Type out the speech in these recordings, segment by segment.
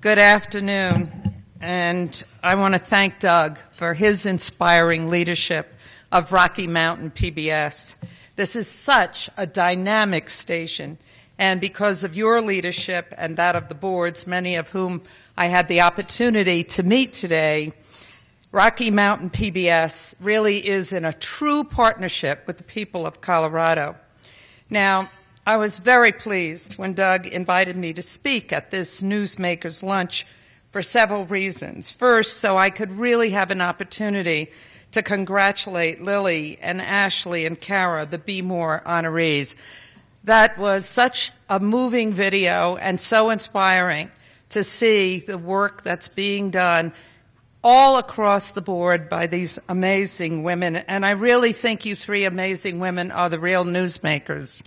Good afternoon, and I want to thank Doug for his inspiring leadership of Rocky Mountain PBS. This is such a dynamic station, and because of your leadership and that of the boards, many of whom I had the opportunity to meet today, Rocky Mountain PBS really is in a true partnership with the people of Colorado. Now, I was very pleased when Doug invited me to speak at this NewsMakers lunch for several reasons. First, so I could really have an opportunity to congratulate Lily and Ashley and Kara, the Be More honorees. That was such a moving video and so inspiring to see the work that's being done all across the board by these amazing women. And I really think you three amazing women are the real newsmakers.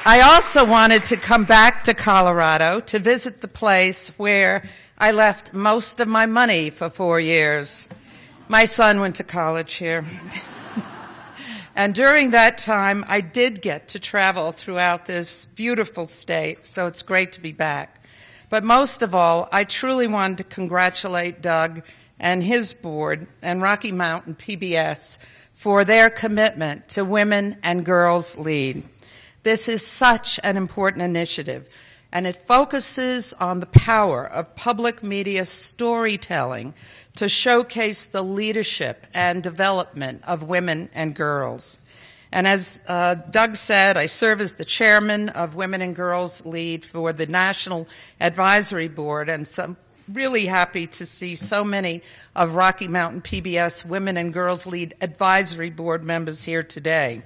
I also wanted to come back to Colorado to visit the place where I left most of my money for 4 years. My son went to college here. And during that time, I did get to travel throughout this beautiful state, so it's great to be back. But most of all, I truly wanted to congratulate Doug and his board and Rocky Mountain PBS for their commitment to Women and Girls Lead. This is such an important initiative, and it focuses on the power of public media storytelling to showcase the leadership and development of women and girls. And as Doug said, I serve as the chairman of Women and Girls Lead for the National Advisory Board, and so really happy to see so many of Rocky Mountain PBS Women and Girls Lead Advisory Board members here today.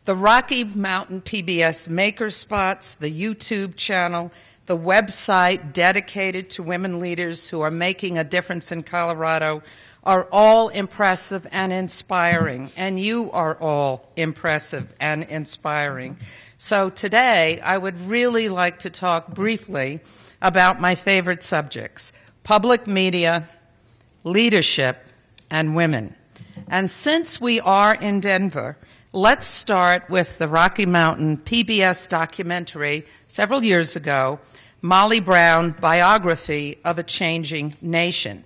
The Rocky Mountain PBS Maker Spots, the YouTube channel, the website dedicated to women leaders who are making a difference in Colorado are all impressive and inspiring, and you are all impressive and inspiring. So today, I would really like to talk briefly about my favorite subjects: public media, leadership, and women. And since we are in Denver, let's start with the Rocky Mountain PBS documentary several years ago, Molly Brown, Biography of a Changing Nation.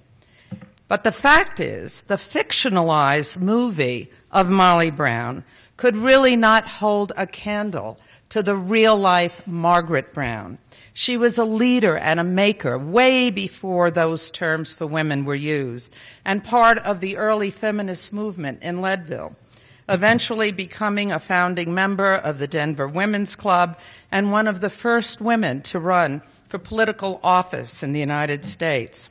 But the fact is, the fictionalized movie of Molly Brown could really not hold a candle to the real-life Margaret Brown. She was a leader and a maker way before those terms for women were used, and part of the early feminist movement in Leadville, eventually becoming a founding member of the Denver Women's Club and one of the first women to run for political office in the United States.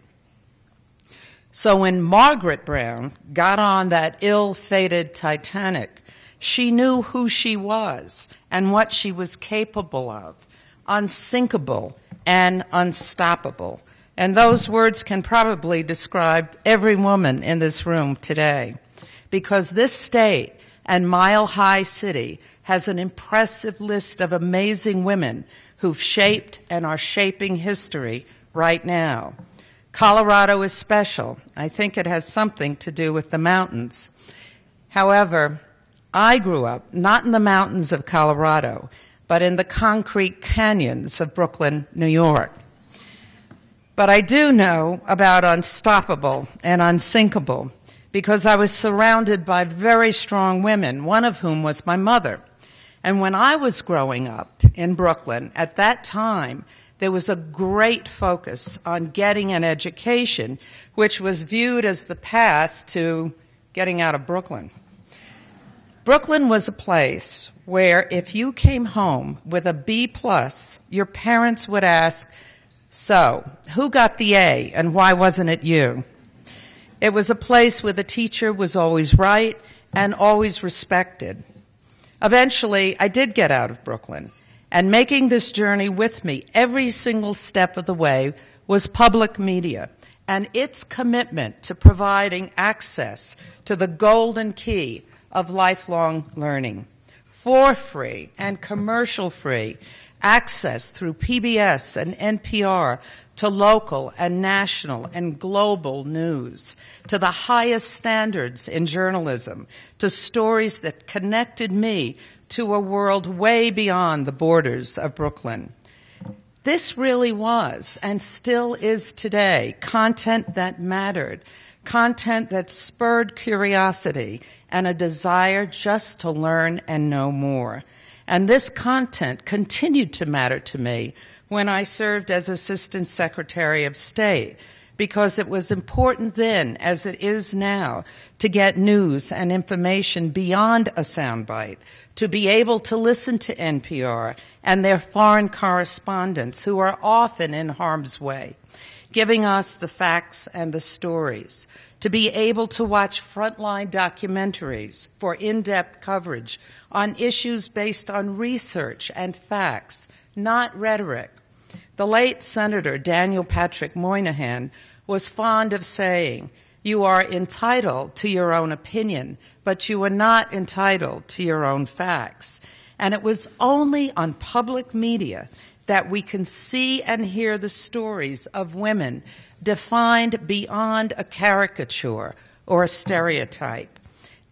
So when Margaret Brown got on that ill-fated Titanic, she knew who she was and what she was capable of: unsinkable and unstoppable. And those words can probably describe every woman in this room today, because this state and Mile High City has an impressive list of amazing women who've shaped and are shaping history right now. Colorado is special. I think it has something to do with the mountains. However, I grew up not in the mountains of Colorado, but in the concrete canyons of Brooklyn, New York. But I do know about unstoppable and unsinkable because I was surrounded by very strong women, one of whom was my mother. And when I was growing up in Brooklyn, at that time, there was a great focus on getting an education, which was viewed as the path to getting out of Brooklyn. Brooklyn was a place where if you came home with a B+, your parents would ask, "So, who got the A and why wasn't it you?" It was a place where the teacher was always right and always respected. Eventually, I did get out of Brooklyn, and making this journey with me every single step of the way was public media and its commitment to providing access to the golden key of lifelong learning, for free and commercial-free access through PBS and NPR to local and national and global news, to the highest standards in journalism, to stories that connected me to a world way beyond the borders of Brooklyn. This really was, and still is today, content that mattered, content that spurred curiosity and a desire just to learn and know more. And this content continued to matter to me when I served as Assistant Secretary of State, because it was important then, as it is now, to get news and information beyond a soundbite, to be able to listen to NPR and their foreign correspondents who are often in harm's way, giving us the facts and the stories, to be able to watch frontline documentaries for in-depth coverage on issues based on research and facts, not rhetoric. The late Senator Daniel Patrick Moynihan was fond of saying, "You are entitled to your own opinion, but you are not entitled to your own facts." And it was only on public media that we can see and hear the stories of women defined beyond a caricature or a stereotype.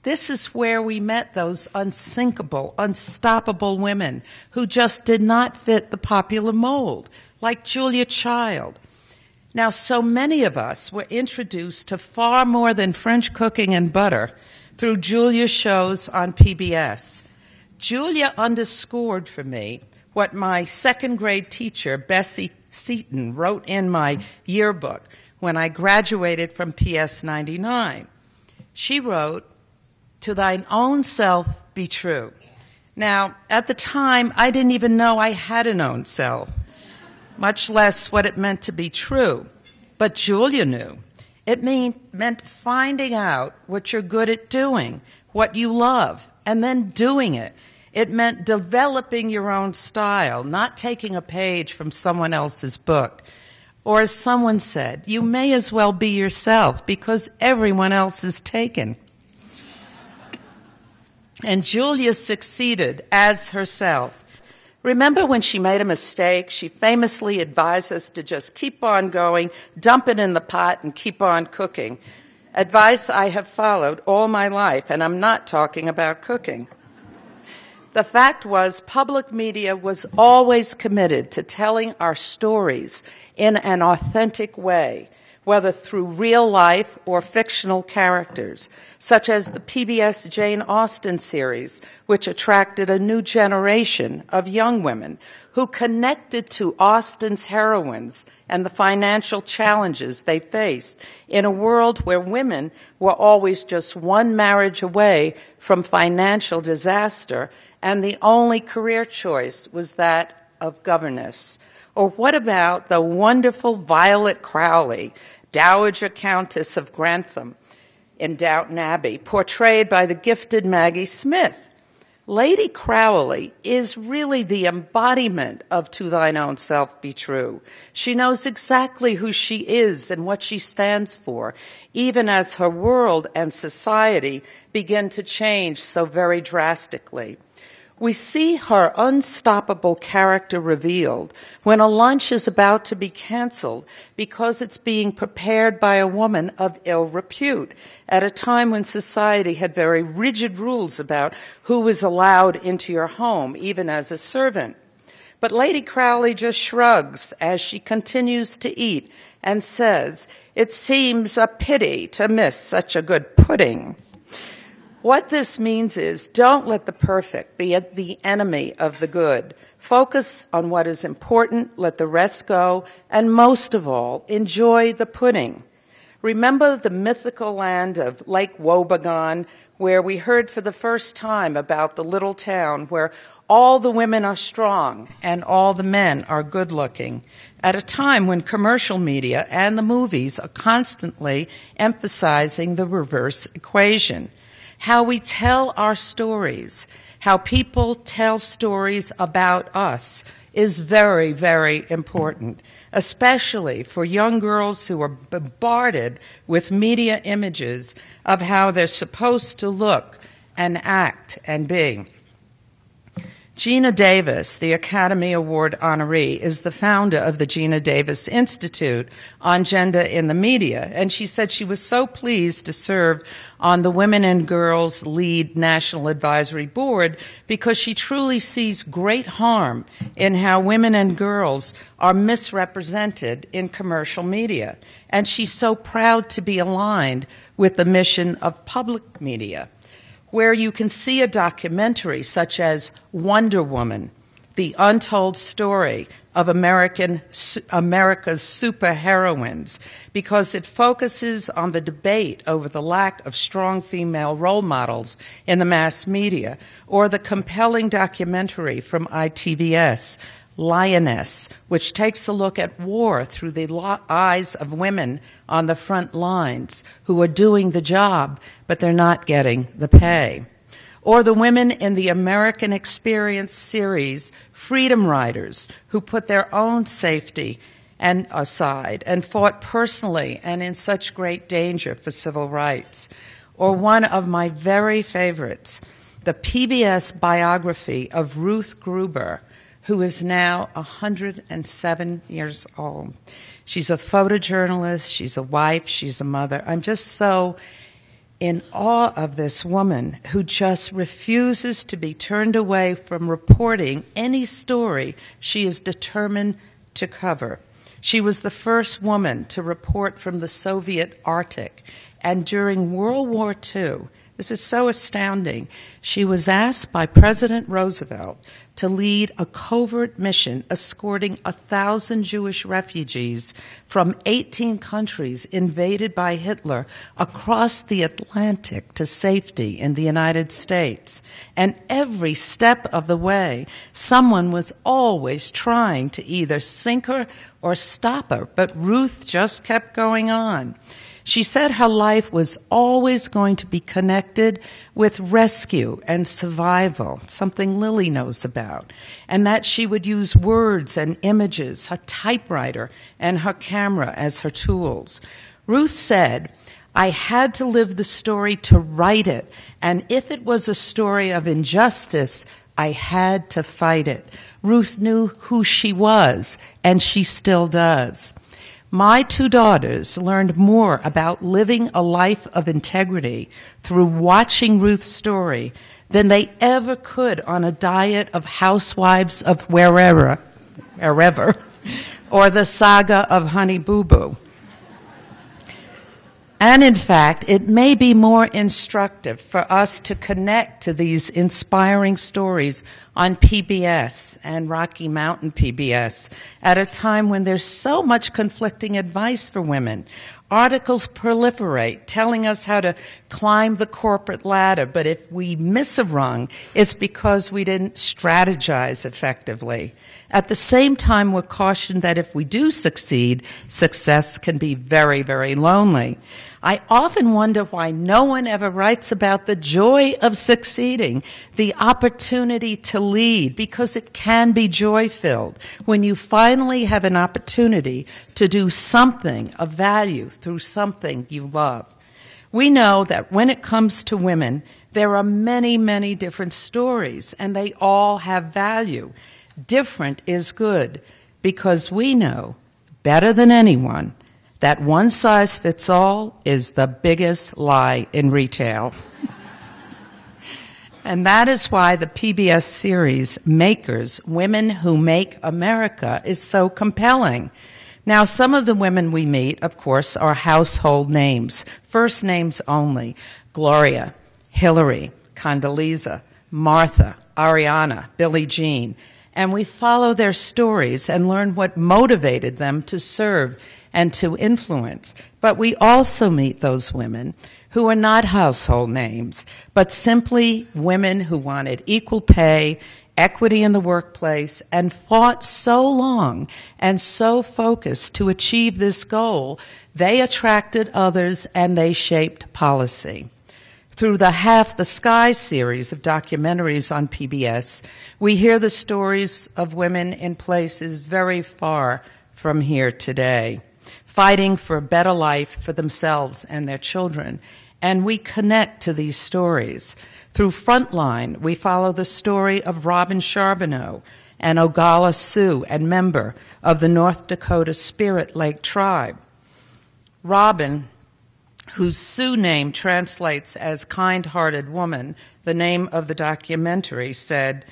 This is where we met those unsinkable, unstoppable women who just did not fit the popular mold, like Julia Child. Now, so many of us were introduced to far more than French cooking and butter through Julia's shows on PBS. Julia underscored for me what my second grade teacher, Bessie Seaton, wrote in my yearbook when I graduated from PS 99. She wrote, "To thine own self be true." Now, at the time, I didn't even know I had an own self, much less what it meant to be true. But Julia knew. It meant finding out what you're good at doing, what you love, and then doing it. It meant developing your own style, not taking a page from someone else's book. Or as someone said, you may as well be yourself because everyone else is taken. And Julia succeeded as herself. Remember when she made a mistake, she famously advised us to just keep on going, dump it in the pot, and keep on cooking. Advice I have followed all my life, and I'm not talking about cooking. The fact was, public media was always committed to telling our stories in an authentic way, whether through real life or fictional characters, such as the PBS Jane Austen series, which attracted a new generation of young women who connected to Austen's heroines and the financial challenges they faced in a world where women were always just one marriage away from financial disaster, and the only career choice was that of governess. Or what about the wonderful Violet Crowley, Dowager Countess of Grantham in Downton Abbey, portrayed by the gifted Maggie Smith? Lady Crowley is really the embodiment of "To thine own self be true." She knows exactly who she is and what she stands for, even as her world and society begin to change so very drastically. We see her unstoppable character revealed when a lunch is about to be canceled because it's being prepared by a woman of ill repute at a time when society had very rigid rules about who was allowed into your home, even as a servant. But Lady Crowley just shrugs as she continues to eat and says, "It seems a pity to miss such a good pudding." What this means is, don't let the perfect be the enemy of the good. Focus on what is important, let the rest go, and most of all, enjoy the pudding. Remember the mythical land of Lake Wobegon, where we heard for the first time about the little town where all the women are strong and all the men are good-looking, at a time when commercial media and the movies are constantly emphasizing the reverse equation. How we tell our stories, how people tell stories about us is very, very important, especially for young girls who are bombarded with media images of how they're supposed to look and act and be. Gina Davis, the Academy Award honoree, is the founder of the Gina Davis Institute on Gender in the Media, and she said she was so pleased to serve on the Women and Girls Lead National Advisory Board because she truly sees great harm in how women and girls are misrepresented in commercial media, and she's so proud to be aligned with the mission of public media, where you can see a documentary such as Wonder Woman, the untold story of America's superheroines, because it focuses on the debate over the lack of strong female role models in the mass media, or the compelling documentary from ITVS, Lioness, which takes a look at war through the eyes of women on the front lines who are doing the job, but they're not getting the pay. Or the women in the American Experience series, Freedom Riders, who put their own safety aside and fought personally and in such great danger for civil rights. Or one of my very favorites, the PBS biography of Ruth Gruber, who is now 107 years old. She's a photojournalist, she's a wife, she's a mother. I'm just so in awe of this woman who just refuses to be turned away from reporting any story she is determined to cover. She was the first woman to report from the Soviet Arctic, and during World War II, this is so astounding, she was asked by President Roosevelt to lead a covert mission escorting 1,000 Jewish refugees from 18 countries invaded by Hitler across the Atlantic to safety in the United States. And every step of the way, someone was always trying to either sink her or stop her, but Ruth just kept going on. She said her life was always going to be connected with rescue and survival, something Lily knows about, and that she would use words and images, her typewriter and her camera as her tools. Ruth said, "I had to live the story to write it, and if it was a story of injustice, I had to fight it." Ruth knew who she was, and she still does. My two daughters learned more about living a life of integrity through watching Ruth's story than they ever could on a diet of housewives of wherever, or the saga of Honey Boo Boo. And in fact, it may be more instructive for us to connect to these inspiring stories on PBS and Rocky Mountain PBS at a time when there's so much conflicting advice for women. Articles proliferate telling us how to climb the corporate ladder, but if we miss a rung, it's because we didn't strategize effectively. At the same time, we're cautioned that if we do succeed, success can be very, very lonely. I often wonder why no one ever writes about the joy of succeeding, the opportunity to lead, because it can be joy-filled when you finally have an opportunity to do something of value through something you love. We know that when it comes to women, there are many, many different stories, and they all have value. Different is good, because we know, better than anyone, that one size fits all is the biggest lie in retail. And that is why the PBS series Makers, Women Who Make America, is so compelling. Now, some of the women we meet, of course, are household names, first names only: Gloria, Hillary, Condoleezza, Martha, Ariana, Billie Jean. And we follow their stories and learn what motivated them to serve and to influence. But we also meet those women who are not household names, but simply women who wanted equal pay, equity in the workplace, and fought so long and so focused to achieve this goal, they attracted others and they shaped policy. Through the Half the Sky series of documentaries on PBS, we hear the stories of women in places very far from here today, fighting for a better life for themselves and their children. and we connect to these stories. Through Frontline, we follow the story of Robin Charbonneau, an Oglala Sioux and member of the North Dakota Spirit Lake tribe. Robin, whose Sioux name translates as kind-hearted woman, the name of the documentary, said,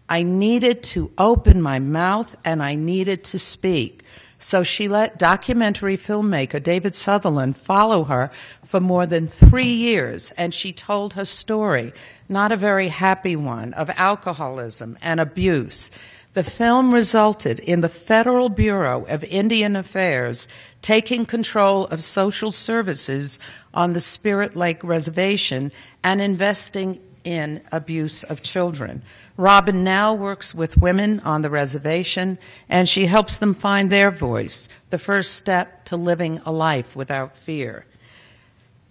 "I needed to open my mouth and I needed to speak." So she let documentary filmmaker David Sutherland follow her for more than 3 years, and she told her story, not a very happy one, of alcoholism and abuse. The film resulted in the Federal Bureau of Indian Affairs taking control of social services on the Spirit Lake Reservation and investing in abuse of children. Robin now works with women on the reservation, and she helps them find their voice, the first step to living a life without fear.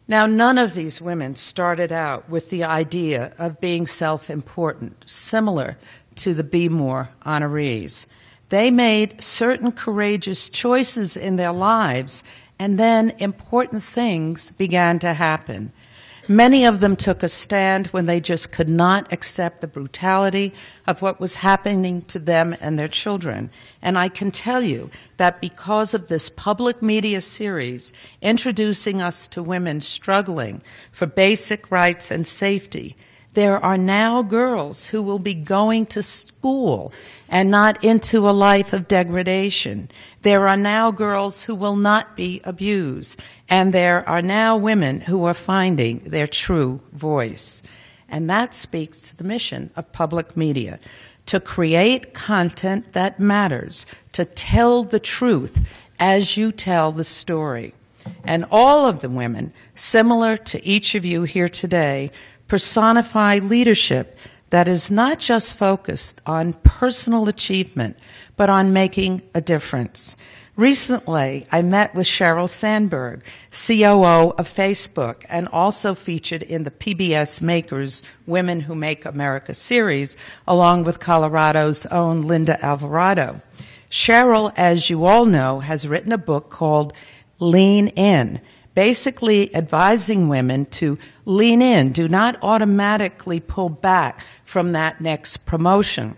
Now, none of these women started out with the idea of being self-important, similar to the Be More honorees. They made certain courageous choices in their lives, and then important things began to happen. Many of them took a stand when they just could not accept the brutality of what was happening to them and their children. And I can tell you that because of this public media series introducing us to women struggling for basic rights and safety, there are now girls who will be going to school and not into a life of degradation. There are now girls who will not be abused, and there are now women who are finding their true voice. And that speaks to the mission of public media, to create content that matters, to tell the truth as you tell the story. And all of the women, similar to each of you here today, personify leadership that is not just focused on personal achievement, but on making a difference. Recently, I met with Sheryl Sandberg, COO of Facebook, and also featured in the PBS Makers Women Who Make America series, along with Colorado's own Linda Alvarado. Sheryl, as you all know, has written a book called Lean In, basically advising women to lean in, do not automatically pull back from that next promotion.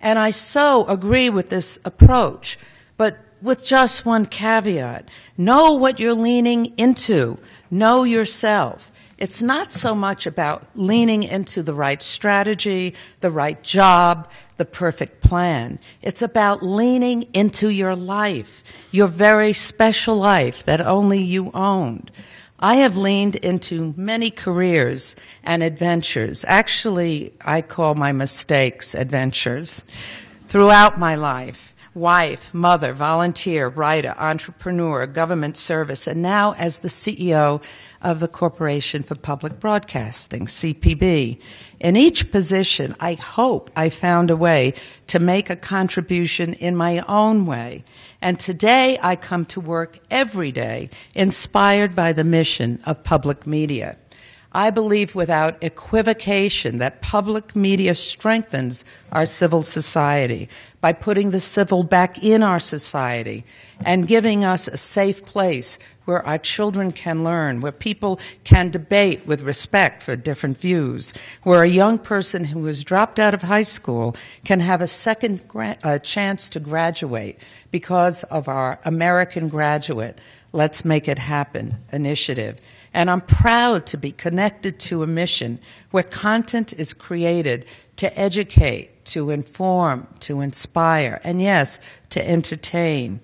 And I so agree with this approach, but with just one caveat. Know what you're leaning into. Know yourself. It's not so much about leaning into the right strategy, the right job, the perfect plan. It's about leaning into your life, your very special life that only you owned. I have leaned into many careers and adventures. Actually, I call my mistakes adventures. Throughout my life, wife, mother, volunteer, writer, entrepreneur, government service, and now as the CEO of the Corporation for Public Broadcasting, CPB. In each position, I hope I found a way to make a contribution in my own way. And today I come to work every day inspired by the mission of public media. I believe without equivocation that public media strengthens our civil society by putting the civil back in our society and giving us a safe place where our children can learn, where people can debate with respect for different views, where a young person who has dropped out of high school can have a second chance to graduate because of our American Graduate Let's Make It Happen initiative. And I'm proud to be connected to a mission where content is created to educate, to inform, to inspire, and yes, to entertain.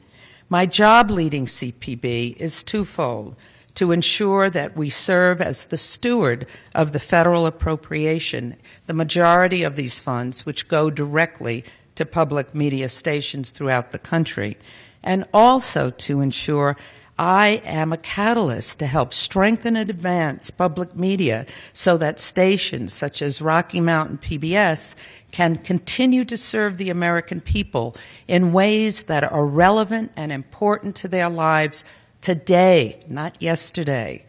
My job leading CPB is twofold: to ensure that we serve as the steward of the federal appropriation, the majority of these funds which go directly to public media stations throughout the country, and also to ensure I am a catalyst to help strengthen and advance public media so that stations such as Rocky Mountain PBS can continue to serve the American people in ways that are relevant and important to their lives today, not yesterday.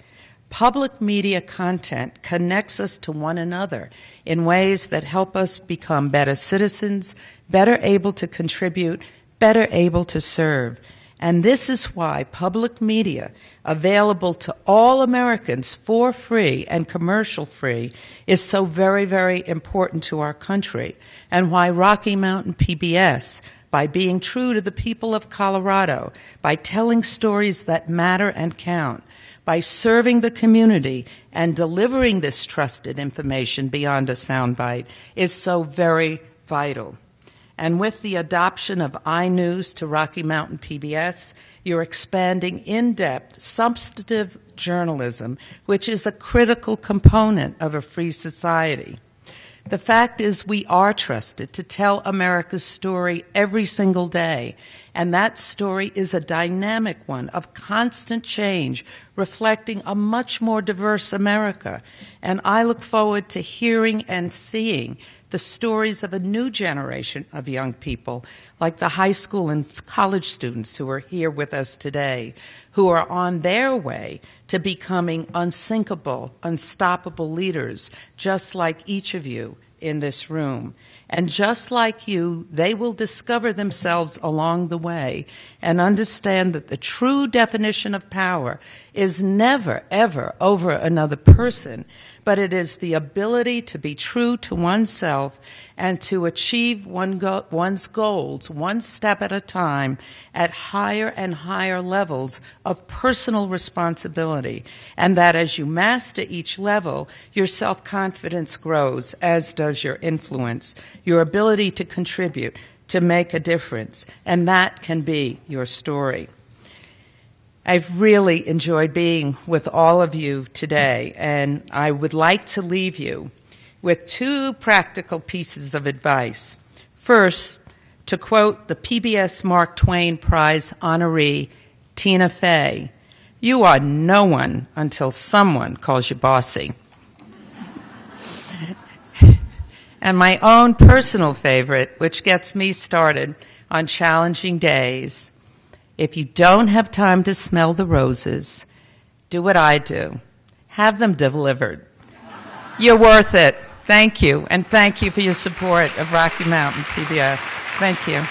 Public media content connects us to one another in ways that help us become better citizens, better able to contribute, better able to serve. And this is why public media, available to all Americans for free and commercial free, is so very, very important to our country, and why Rocky Mountain PBS, by being true to the people of Colorado, by telling stories that matter and count, by serving the community and delivering this trusted information beyond a soundbite, is so very vital. And with the adoption of iNews to Rocky Mountain PBS, you're expanding in-depth, substantive journalism, which is a critical component of a free society. The fact is we are trusted to tell America's story every single day, and that story is a dynamic one of constant change, reflecting a much more diverse America. And I look forward to hearing and seeing the stories of a new generation of young people, like the high school and college students who are here with us today, who are on their way to becoming unsinkable, unstoppable leaders, just like each of you in this room. And just like you, they will discover themselves along the way and understand that the true definition of power is never, ever over another person, but it is the ability to be true to oneself and to achieve one's goals one step at a time at higher and higher levels of personal responsibility. And that as you master each level, your self-confidence grows, as does your influence, your ability to contribute, to make a difference, and that can be your story. I've really enjoyed being with all of you today, and I would like to leave you with two practical pieces of advice. First, to quote the PBS Mark Twain Prize honoree, Tina Fey, "You are no one until someone calls you bossy." And my own personal favorite, which gets me started on challenging days: if you don't have time to smell the roses, do what I do. Have them delivered. You're worth it. Thank you, and thank you for your support of Rocky Mountain PBS. Thank you.